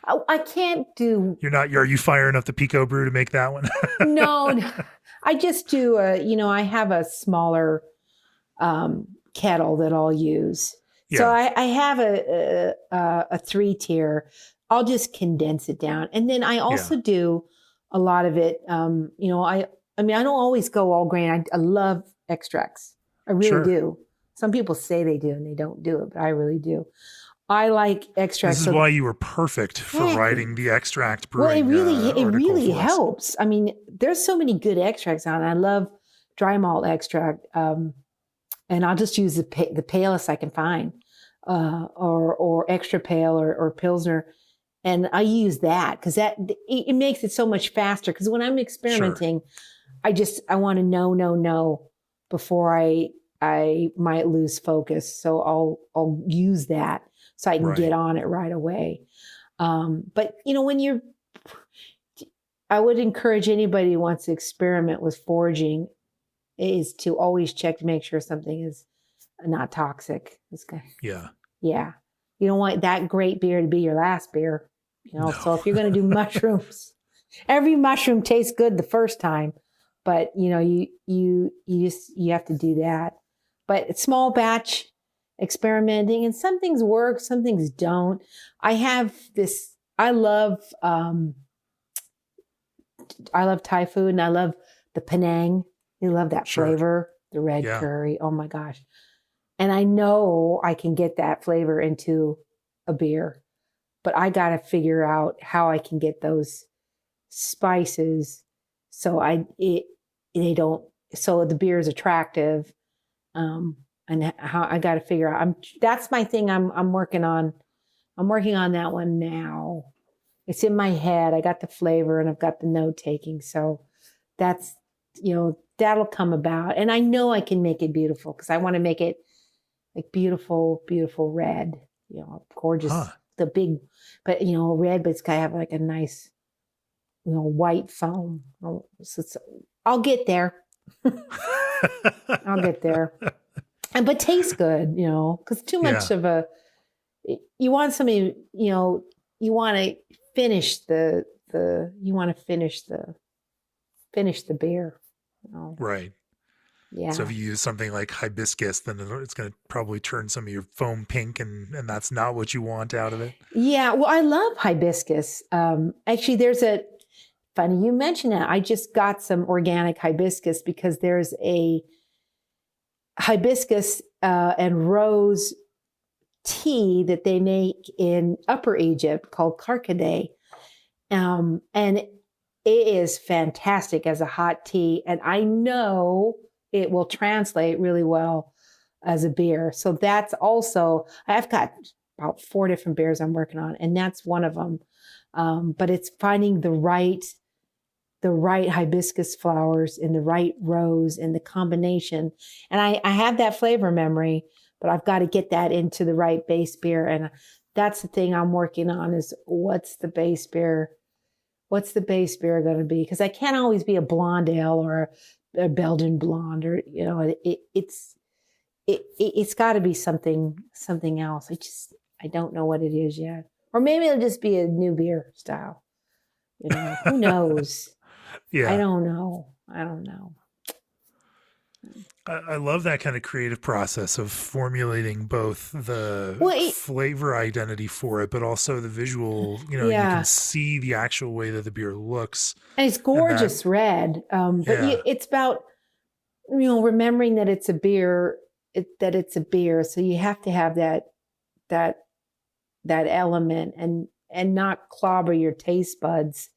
I can't do. Are you firing up the Pico brew to make that one? No, I just do I have a smaller kettle that I'll use. Yeah. So I have a 3-tier. I'll just condense it down. And then I also do a lot of it. I don't always go all grain. I love extracts. I really do. Some people say they do and they don't do it, but I really do. I like extracts. This is why you were perfect for writing the extract brewing. Well, it really helps. I mean, there's so many good extracts on it. I love dry malt extract, and I'll just use the palest I can find, or extra pale or Pilsner, and I use that because it makes it so much faster. Because when I'm experimenting, I want to know before I might lose focus. So I'll use that so I can get on it right away. But I would encourage anybody who wants to experiment with foraging is to always check to make sure something is not toxic. Yeah. You don't want that great beer to be your last beer, No. So if you're going to do mushrooms, every mushroom tastes good the first time, but you have to do that. But small batch experimenting, and some things work, some things don't. I love Thai food, and I love the Penang. I love that flavor, the red curry. Oh my gosh. And I know I can get that flavor into a beer, but I got to figure out how I can get those spices so the beer is attractive. And how I got to figure out, that's my thing. I'm working on that one now. It's in my head. I got the flavor and I've got the note taking. So that's, that'll come about. And I know I can make it beautiful because I want to make it like beautiful, beautiful red, gorgeous, the big, but red, but it's got to have like a nice, white foam. I'll get there. I'll get there. But tastes good, because too much of you want something, you want to finish you want to finish the beer. Right. So if Yeah. you use something like hibiscus, then it's going to probably turn some of your foam pink, and that's not what you want out of it. Yeah. Well, I love hibiscus. Actually, funny you mentioned that. I just got some organic hibiscus because there's a hibiscus and rose tea that they make in Upper Egypt called karkadeh. And it is fantastic as a hot tea. And I know it will translate really well as a beer. So that's also, I've got about 4 different beers I'm working on, and that's one of them. But it's finding the right hibiscus flowers in the right rose and the combination. And I have that flavor memory, but I've got to get that into the right base beer. And that's the thing I'm working on is what's the base beer going to be? Because I can't always be a blonde ale or a Belgian blonde, or it's got to be something else. I don't know what it is yet, or maybe it'll just be a new beer style. Who knows? Yeah, I don't know. I love that kind of creative process of formulating both the flavor identity for it, but also the visual, you can see the actual way that the beer looks. And it's gorgeous red. But it's about, remembering that it's a beer, So you have to have that element and not clobber your taste buds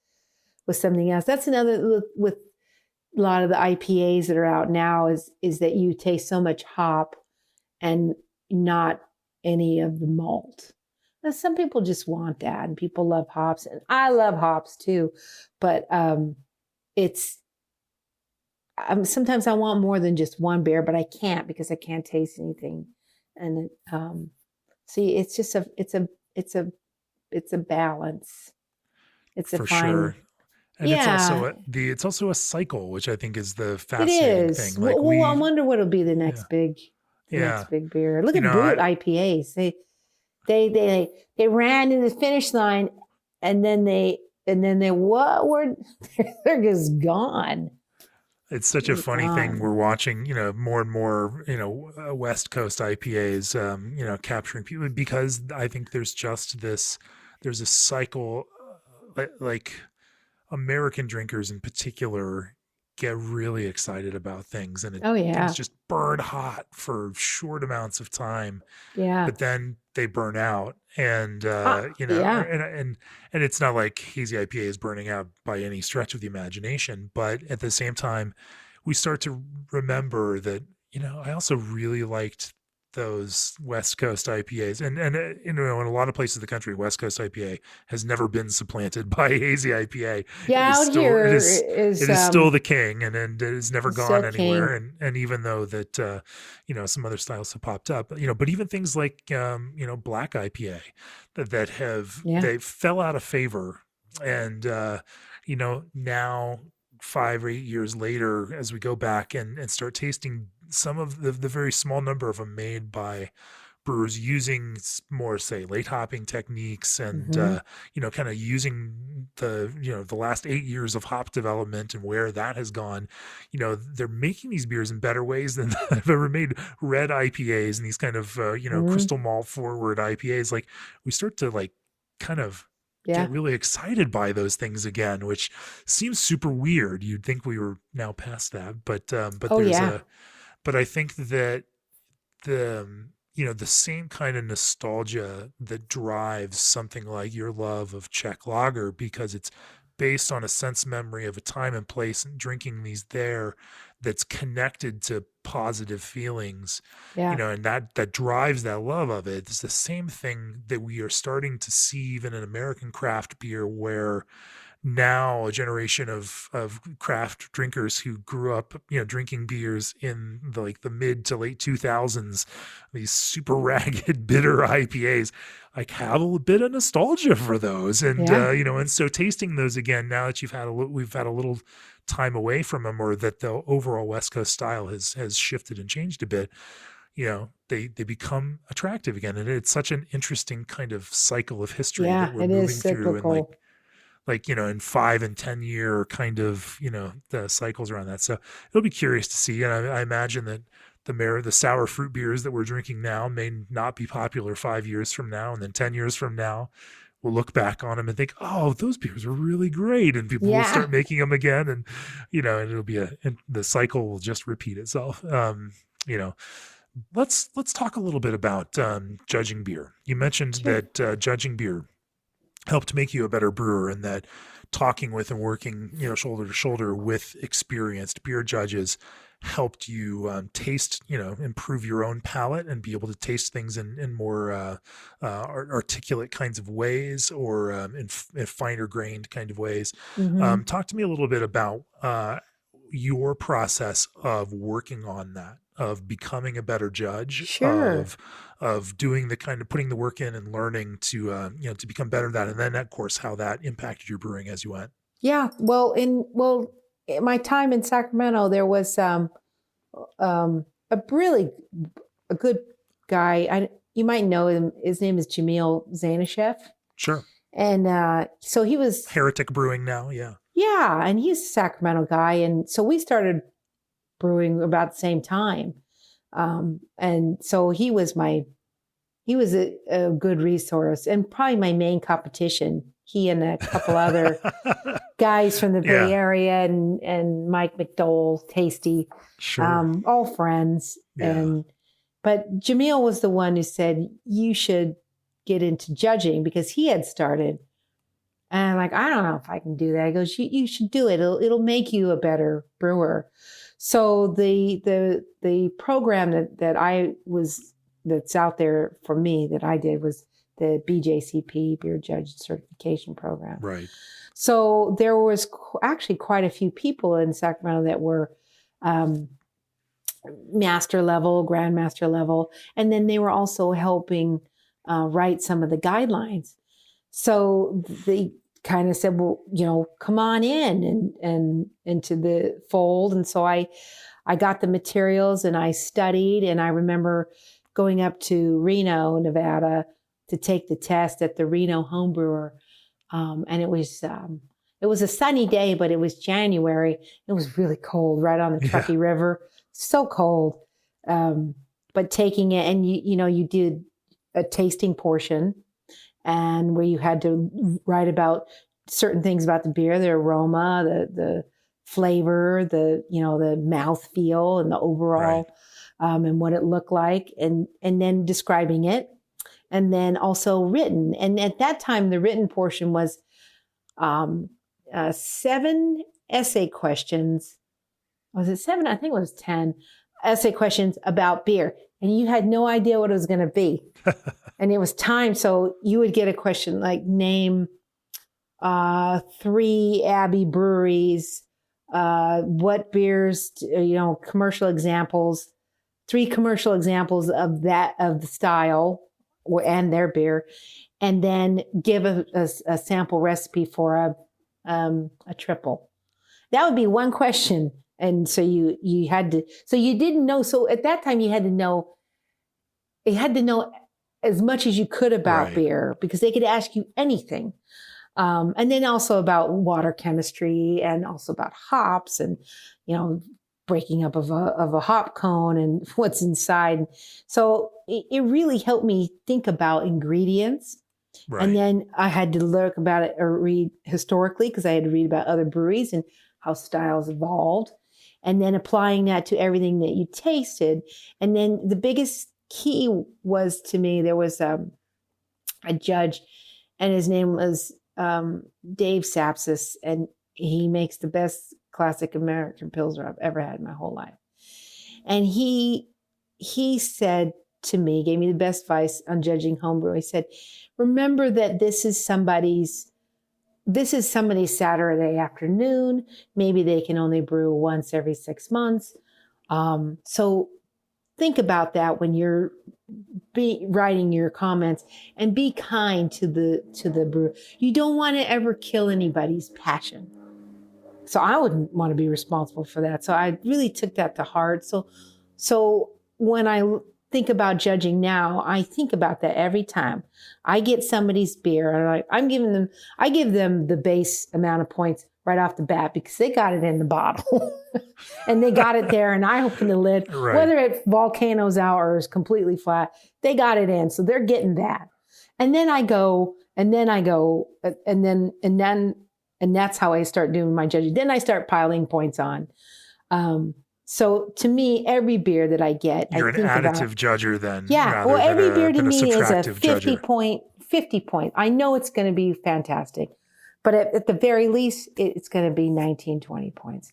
with something else. That's another with a lot of the IPAs that are out now is that you taste so much hop and not any of the malt. Now, some people just want that, and people love hops, and I love hops too. But sometimes I want more than just one beer, but I can't because I can't taste anything. And see, it's just it's a balance. It's a fine. Sure. And it's also a cycle, which I think is the fascinating thing. Like I wonder what will be the next big beer. Look at Boot IPAs. They ran in the finish line, and then they're just gone. It's such a funny thing. We're watching, more and more, West Coast IPAs, capturing people, because I think there's a cycle, like American drinkers in particular get really excited about things, and things just burn hot for short amounts of time. Yeah. But then they burn out, and and it's not like hazy IPA is burning out by any stretch of the imagination, but at the same time, we start to remember that, I also really liked those West Coast IPAs, and in a lot of places of the country, West Coast IPA has never been supplanted by hazy IPA. Yeah, out here it is still the king, and it has never gone anywhere. And even though that some other styles have popped up, but even things like black IPA they fell out of favor, and now 5 or 8 years later, as we go back and start tasting some of the very small number of them made by brewers using more, say, late hopping techniques, and kind of using the last 8 years of hop development and where that has gone. They're making these beers in better ways than I've ever made red IPAs and these kind of crystal malt forward IPAs. Like, we start to kind of get really excited by those things again, which seems super weird. You'd think we were now past that, but I think that the same kind of nostalgia that drives something like your love of Czech lager, because it's based on a sense memory of a time and place and drinking these there, that's connected to positive feelings, and that drives that love of it. It's the same thing that we are starting to see even in American craft beer, where now a generation of craft drinkers who grew up, drinking beers in the mid to late 2000s, these super ragged, bitter IPAs, have a bit of nostalgia for those. And, and so tasting those again, now that we've had a little time away from them, or that the overall West Coast style has shifted and changed a bit, they become attractive again. And it's such an interesting kind of cycle of history that Yeah, we're it is moving through, and cyclical. in 5 and 10 year kind of, the cycles around that. So it'll be curious to see. And I imagine that the sour fruit beers that we're drinking now may not be popular 5 years from now, and then 10 years from now, we'll look back on them and think, oh, those beers were really great, and people will Yeah, start making them again, and and it'll be and the cycle will just repeat itself. You know, let's talk a little bit about judging beer. You mentioned sure. that judging beer helped make you a better brewer, and that talking with and working shoulder to shoulder with experienced beer judges helped you taste, improve your own palate and be able to taste things in more articulate kinds of ways, or in finer grained kind of ways. Hmm. Talk to me a little bit about your process of working on that, of becoming a better judge, Sure. of doing the kind of putting the work in and learning to to become better at that, and then of course how that impacted your brewing as you went. Yeah. In my time in Sacramento, there was a really a good guy. You might know him. His name is Jamil Zainashev, Sure. and so he was Heretic Brewing now, yeah. yeah, and he's a Sacramento guy, and so we started brewing about the same time. And so he was a good resource and probably my main competition. He and a couple other guys from the Bay Yeah, Area and Mike McDowell, Tasty, sure. all friends. Yeah. But Jamil was the one who said, you should get into judging because he had started. And I'm like, I don't know if I can do that. He goes, you should do it. It'll make you a better brewer. So the program that's out there for me that I did was the BJCP Beer Judge Certification Program. Right. So there was actually quite a few people in Sacramento that were master level, grandmaster level, and then they were also helping write some of the guidelines. So they kind of said, well, come on in and into the fold. And so I got the materials and I studied, and I remember going up to Reno, Nevada to take the test at the Reno Homebrewer. And it was a sunny day, but it was January. It was really cold right on the Truckee River. So cold. But taking it, and you did a tasting portion, and where you had to write about certain things about the beer, the aroma, the flavor, the mouth feel, and the overall, right. And what it looked like, and then describing it, and then also written. And at that time, the written portion was 7 essay questions. Was it 7? I think it was 10 essay questions about beer, and you had no idea what it was going to be. And it was timed, so you would get a question like, name 3 Abbey breweries, what beers, commercial examples, 3 commercial examples of the style and their beer, and then give a sample recipe for a triple. That would be one question. And so you had to, so you didn't know. So at that time you had to know as much as you could about beer, because they could ask you anything. And then also about water chemistry, and also about hops, and, breaking up of a hop cone and what's inside. So it really helped me think about ingredients. Right. And then I had to learn about it or read historically, because I had to read about other breweries and how styles evolved, and then applying that to everything that you tasted. And then the biggest key was, to me, there was a judge, and his name was Dave Sapsis, and he makes the best classic American Pilsner I've ever had in my whole life. And he said to me, gave me the best advice on judging homebrew. He said, remember that this is somebody's Saturday afternoon. Maybe they can only brew once every 6 months. So think about that when you're writing your comments, and be kind to the brewer. You don't want to ever kill anybody's passion. So I wouldn't want to be responsible for that. So I really took that to heart. So when I think about judging now, I think about that every time I get somebody's beer. And I give them the base amount of points right off the bat because they got it in the bottle and they got it there. And I open the lid, whether it volcanoes out or is completely flat, they got it in. So they're getting that. And then I go, and that's how I start doing my judging. Then I start piling points on. So to me, every beer that I get, you're an additive judger then. Yeah. Well, every beer to me is a 50 point. I know it's going to be fantastic, but at the very least, it's going to be 19, 20 points.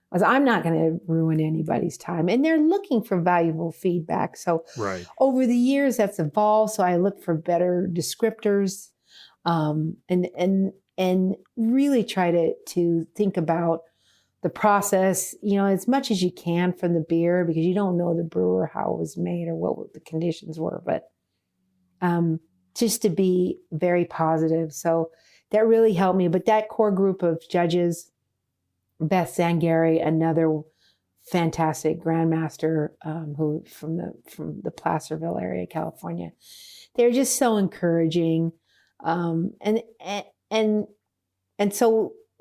Because I'm not going to ruin anybody's time. And they're looking for valuable feedback. So over the years, that's evolved. So I look for better descriptors, and really try to think about the process, as much as you can from the beer, because you don't know the brewer, how it was made or what the conditions were, but just to be very positive. So that really helped me. But that core group of judges, Beth Zangari, another fantastic grandmaster, who from the Placerville area, California, they're just so encouraging. And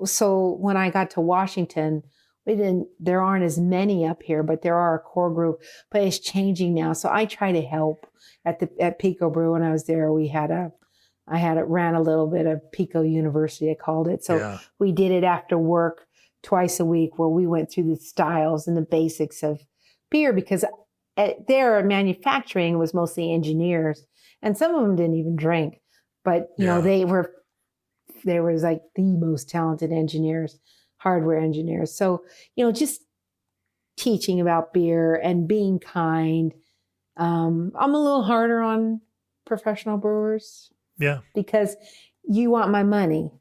so when I got to Washington, there aren't as many up here, but there are a core group, but it's changing now. So I try to help at Pico Brew. When I was there, I ran a little bit of Pico University, I called it. So we did it after work twice a week, where we went through the styles and the basics of beer, because their manufacturing was mostly engineers, and some of them didn't even drink, but they were like the most talented engineers, hardware engineers. So, just teaching about beer and being kind. I'm a little harder on professional brewers. Yeah. Because you want my money.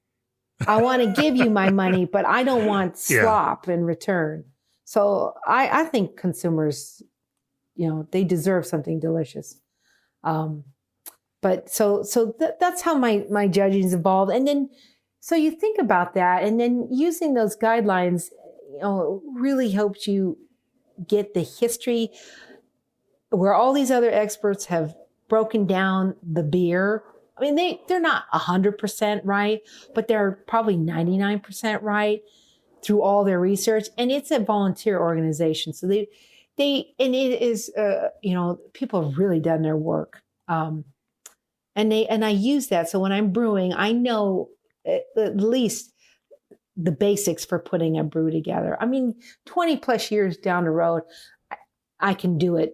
I want to give you my money, but I don't want slop in return. So I think consumers, they deserve something delicious. But that's how my judging's evolved. And then, so you think about that, and then using those guidelines, really helps you get the history where all these other experts have broken down the beer. I mean, they're not 100% right, but they're probably 99% right through all their research. And it's a volunteer organization. So and it is, people have really done their work. And I use that. So when I'm brewing, I know at least the basics for putting a brew together. I mean, 20 plus years down the road, I can do it.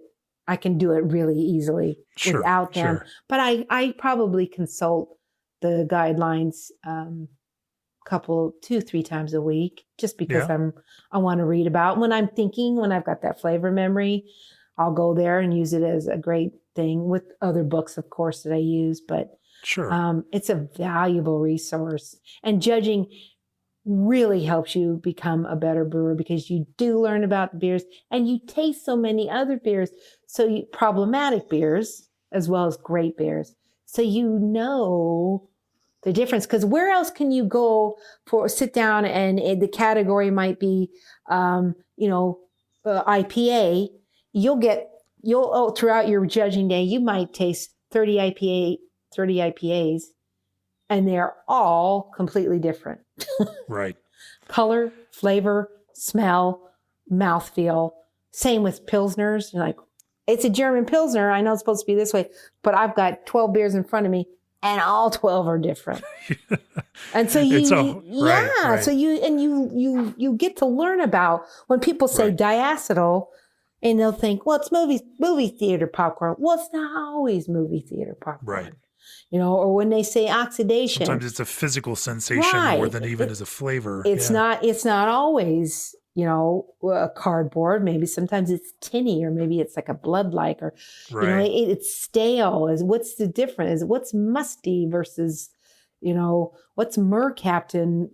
I can do it really easily without them. But I probably consult the guidelines 2-3 times a week, just because I want to read about. When I'm thinking, when I've got that flavor memory, I'll go there and use it as a great thing, with other books, of course, that I use. But it's a valuable resource. And judging really helps you become a better brewer, because you do learn about the beers and you taste so many other beers. So problematic beers as well as great beers. So the difference, because where else can you go sit down and the category might be, IPA. You'll throughout your judging day, you might taste 30 IPAs, and they're all completely different. Right. Color, flavor, smell, mouthfeel. Same with Pilsners. You're like, it's a German Pilsner. I know it's supposed to be this way, but I've got 12 beers in front of me, and all 12 are different. And so so you get to learn about when people say diacetyl, and they'll think, well, it's movie theater popcorn. Well, it's not always movie theater popcorn. Right. Or when they say oxidation. Sometimes it's a physical sensation more than even as a flavor. It's not always, a cardboard. Maybe sometimes it's tinny, or maybe it's like a blood-like, or, it's stale. What's the difference? What's musty versus, what's Mercaptan,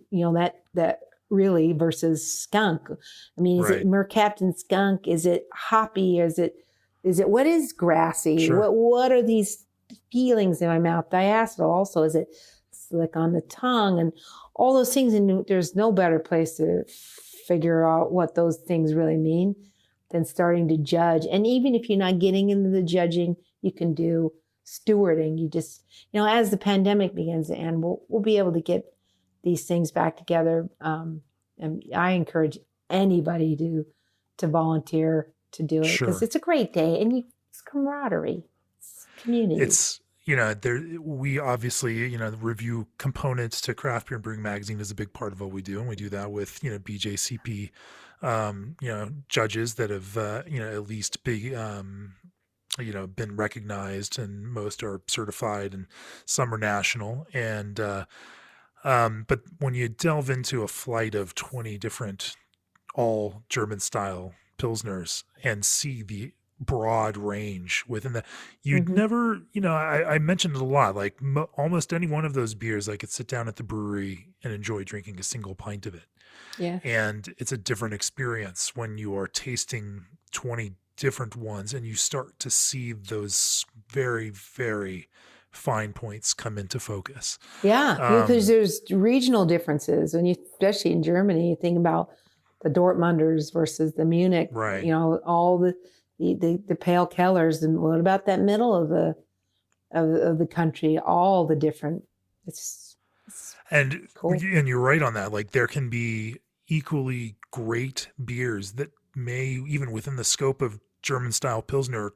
that really versus skunk. I mean, is it Mercaptan skunk? Is it hoppy? Is it, what is grassy? Sure. What are these feelings in my mouth? Diacetyl also, is it slick on the tongue, and all those things? And there's no better place to figure out what those things really mean than starting to judge. And even if you're not getting into the judging, you can do stewarding. You just, as the pandemic begins to end, we'll be able to get these things back together. And I encourage anybody to volunteer to do it, because it's a great day, and it's camaraderie, it's community. It's, we obviously, review components to Craft Beer and Brewing Magazine is a big part of what we do. And we do that with, BJCP, judges that have, at least been recognized, and most are certified, and some are national. And, but when you delve into a flight of 20 different all German style Pilsners and see the broad range within that, you'd never, I mentioned it a lot, like almost any one of those beers, I could sit down at the brewery and enjoy drinking a single pint of it. Yeah. And it's a different experience when you are tasting 20 different ones and you start to see those very, very fine points come into focus. Yeah, because there's regional differences, and especially in Germany, you think about the Dortmunders versus the Munich, right? All the pale Kellers, and what about that middle of the country? All the different. It's and cool. And you're right on that. Like there can be equally great beers that may, even within the scope of German style Pilsner,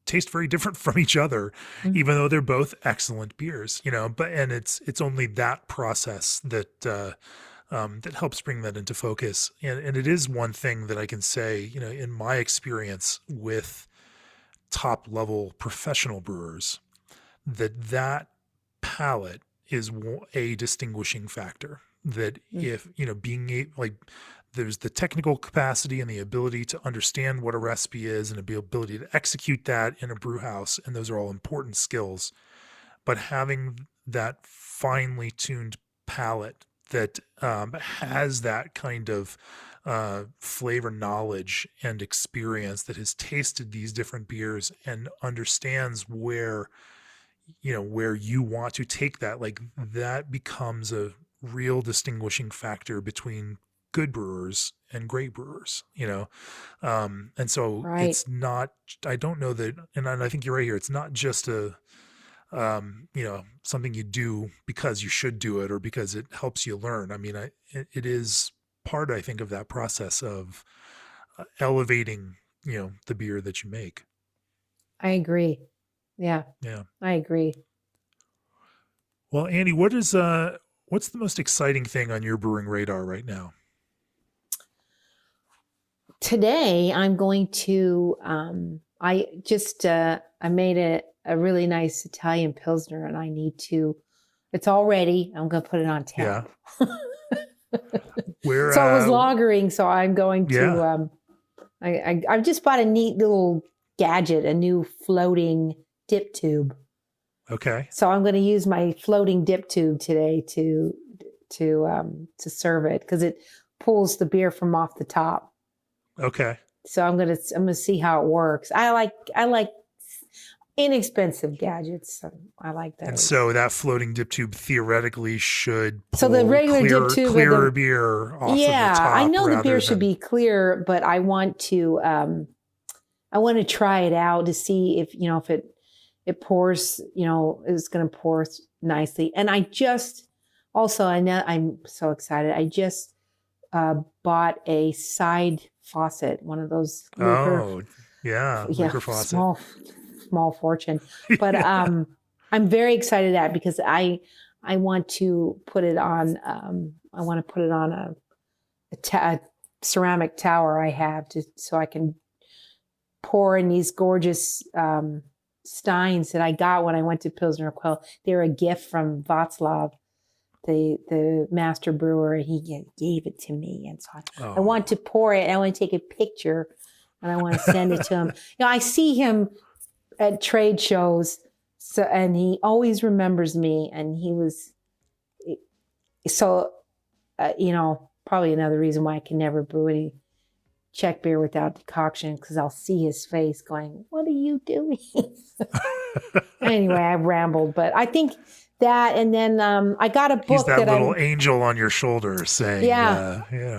taste very different from each other, even though they're both excellent beers. But it's only that process that that helps bring that into focus. And it is one thing that I can say, in my experience with top level professional brewers, that palate is a distinguishing factor. That if, there's the technical capacity and the ability to understand what a recipe is and the ability to execute that in a brew house. And those are all important skills. But having that finely tuned palate that has that kind of flavor knowledge and experience, that has tasted these different beers and understands where you want to take that, like that becomes a real distinguishing factor between good brewers and great brewers, and so it's not, I don't know that, and I think you're right here, it's not just a something you do because you should do it or because it helps you learn. I mean, it is part, I think, of that process of elevating, the beer that you make. I agree. Yeah. I agree. Well, Andy, what's the most exciting thing on your brewing radar right now? Today, I'm going to, I made a really nice Italian Pilsner, and it's all ready. I'm going to put it on tap. Yeah. So I was lagering, so I'm going to, I just bought a neat little gadget, a new floating dip tube. Okay. So I'm going to use my floating dip tube today to serve it, because it pulls the beer from off the top. Okay. So I'm gonna see how it works. I like inexpensive gadgets. So I like that. And so that floating dip tube theoretically should pull the regular dip tube clearer beer off of the top. I know the beer should be clear, but I want to try it out to see if it pours, it's going to pour nicely. And I know I'm so excited. I just bought a side faucet, one of those. Wicker faucet. Small fortune. But I'm very excited at, because I want to put it on. I want to put it on a ceramic tower I have, so I can pour in these gorgeous steins that I got when I went to Pilsner Quell. They were a gift from Václav, the master brewer. He gave it to me, and so I want to pour it. I want to take a picture, and I want to send it to him. I see him at trade shows, and he always remembers me. And he was probably another reason why I can never brew any Czech beer without decoction, because I'll see his face going, "What are you doing?" Anyway, I've rambled, but I think that, and then I got a book. He's that little angel on your shoulder saying,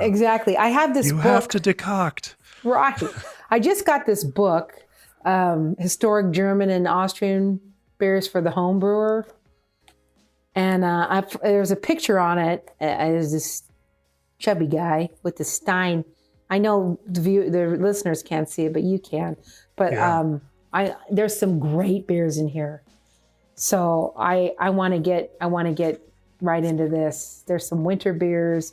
exactly. I have this book. You have to decoct. Right. I just got this book, Historic German and Austrian Beers for the Homebrewer. And there's a picture on it. There's this chubby guy with the Stein. I know the listeners can't see it, but you can. But there's some great beers in here. So I want to get right into this. There's some winter beers.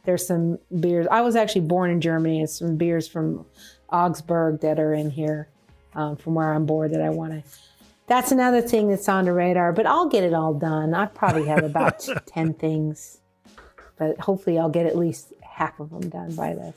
There's some beers. I was actually born in Germany, and some beers from Augsburg that are in here from where I'm born that I want to. That's another thing that's on the radar, but I'll get it all done. I probably have about 10 things, but hopefully I'll get at least half of them done by the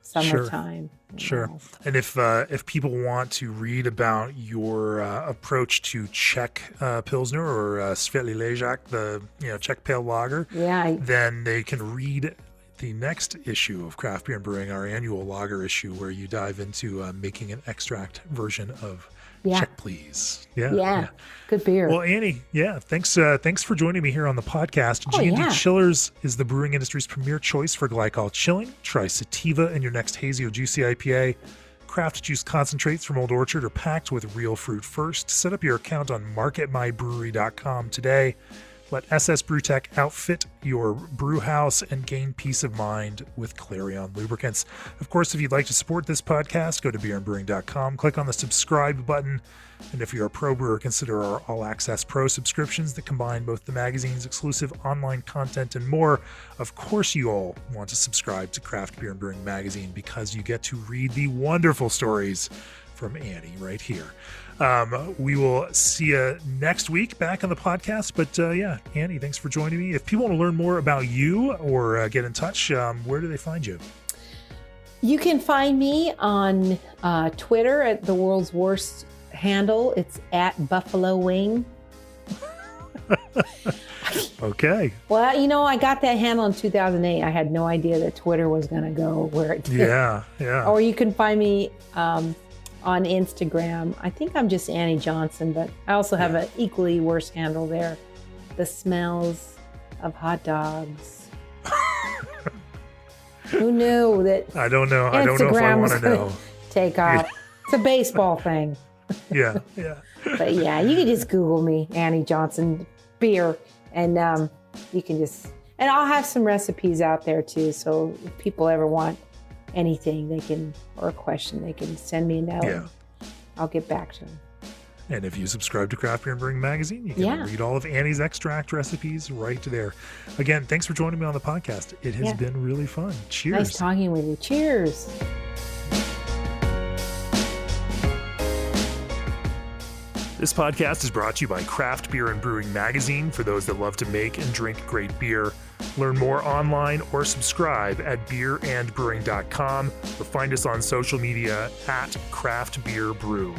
summertime. Sure. And if people want to read about your approach to Czech Pilsner or Světlý Ležák, the Czech Pale Lager, then they can read the next issue of Craft Beer and Brewing, our annual lager issue, where you dive into making an extract version of Czech Please. Yeah. Good beer. Well, Annie, thanks for joining me here on the podcast. G&D Chillers is the brewing industry's premier choice for glycol chilling. Try sativa in your next hazy or juicy IPA. Craft juice concentrates from Old Orchard are packed with real fruit first. Set up your account on marketmybrewery.com today. Let SS Brewtech outfit your brew house and gain peace of mind with Clarion lubricants. Of course, if you'd like to support this podcast, go to beerandbrewing.com, click on the subscribe button, and if you're a pro brewer, consider our All Access Pro subscriptions that combine both the magazine's exclusive online content and more. Of course, you all want to subscribe to Craft Beer and Brewing magazine because you get to read the wonderful stories from Annie right here. We will see you next week back on the podcast. But Annie, thanks for joining me. If people want to learn more about you or get in touch, where do they find you? You can find me on Twitter at the world's worst handle. It's at Buffalo Wing. Okay. Well, I got that handle in 2008. I had no idea that Twitter was going to go where it did. Yeah. Or you can find me on Instagram. I think I'm just Annie Johnson, but I also have an equally worse handle there. The smells of hot dogs. Who knew that? I don't know. I don't know if I want to know. Take off. It's a baseball thing. Yeah. But you can just Google me, Annie Johnson beer, and you can just. And I'll have some recipes out there too. So if people ever want anything, or a question, they can send me a note. Yeah. I'll get back to them. And if you subscribe to Craft Beer and Brewing magazine, you can read all of Annie's extract recipes right there. Again, thanks for joining me on the podcast. It has been really fun. Cheers. Nice talking with you. Cheers. This podcast is brought to you by Craft Beer and Brewing magazine for those that love to make and drink great beer. Learn more online or subscribe at beerandbrewing.com or find us on social media at Craft Beer Brew.